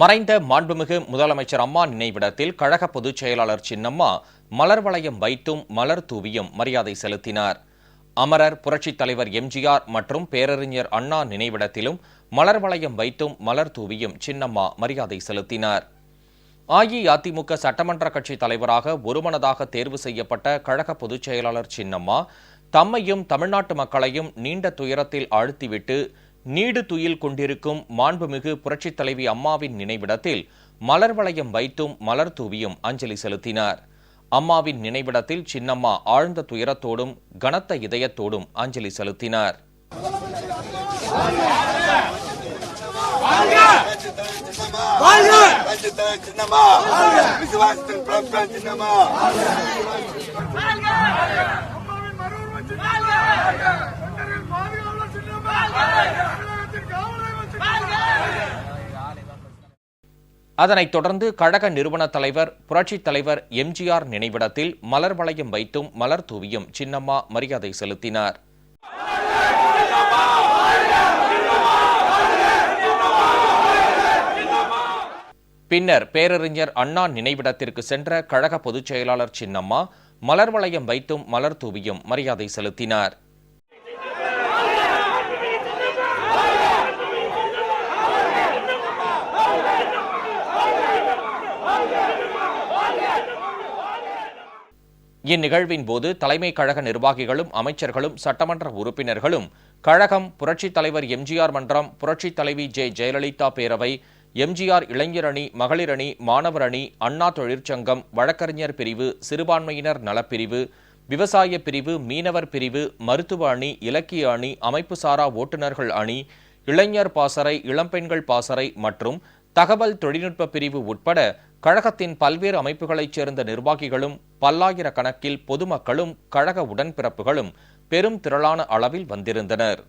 மறைந்த மாண்புமிகு முதலமைச்சர் அம்மா நினைவிடத்தில் கழக பொதுச் செயலாளர் சின்னம்மா மலர் வளையம் வைத்தும் மலர் தூவியும் மரியாதை செலுத்தினார். அமரர் புரட்சித் தலைவர் எம்ஜிஆர் மற்றும் பேரறிஞர் அண்ணா நினைவிடத்திலும் மலர் வளையம் வைத்தும் மலர் தூவியும் சின்னம்மா மரியாதை செலுத்தினார். அஇஅதிமுக சட்டமன்ற கட்சி தலைவராக ஒருமனதாக தேர்வு செய்யப்பட்ட கழக பொதுச் செயலாளர் சின்னம்மா தம்மையும் தமிழ்நாட்டு மக்களையும் நீண்ட துயரத்தில் ஆழ்த்திவிட்டு நீடு துயில் கொண்டிருக்கும் மாண்புமிகு புரட்சித் தலைவி அம்மாவின் நினைவிடத்தில் மலர் வளையம் வைத்தும் மலர் தூவியும் அஞ்சலி செலுத்தினார். அம்மாவின் நினைவிடத்தில் சின்னம்மா ஆழ்ந்த துயரத்தோடும் கனத்த இதயத்தோடும் அஞ்சலி செலுத்தினார். அதனைத் தொடர்ந்து கழக நிறுவன தலைவர் புரட்சித் தலைவர் எம்ஜிஆர் நினைவிடத்தில் மலர் வளையம் வைத்தும் மலர் தூவியும் சின்னம்மா மரியாதை செலுத்தினார். பின்னர் பேரறிஞர் அண்ணா நினைவிடத்திற்கு சென்ற கழக பொதுச் செயலாளர் சின்னம்மா மலர் வளையம் வைத்தும் மலர் தூவியும் மரியாதை செலுத்தினார். இந்நிகழ்வின் போது தலைமை கழக நிர்வாகிகளும் அமைச்சர்களும் சட்டமன்ற உறுப்பினர்களும் கழகம், புரட்சித் தலைவர் எம்ஜிஆர் மன்றம், புரட்சித் தலைவி ஜெயலலிதா பேரவை, எம்ஜிஆர் இளைஞர் அணி, மகளிர் அணி, மாணவர் அணி, அண்ணா தொழிற்சங்கம், வழக்கறிஞர் பிரிவு, சிறுபான்மையினர் நலப்பிரிவு, விவசாய பிரிவு, மீனவர் பிரிவு, மருத்துவ அணி, இலக்கிய அணி, அமைப்புசாரா ஓட்டுநர்கள் அணி, இளைஞர் பாசறை, இளம்பெண்கள் பாசறை மற்றும் தகவல் தொழில்நுட்ப பிரிவு உட்பட கழகத்தின் பல்வேறு அமைப்புகளைச் சேர்ந்த நிர்வாகிகளும் பல்லாயிரக்கணக்கில் பொதுமக்களும் கழக உடன்பிறப்புகளும் பெரும் திரளான அளவில் வந்திருந்தனர்.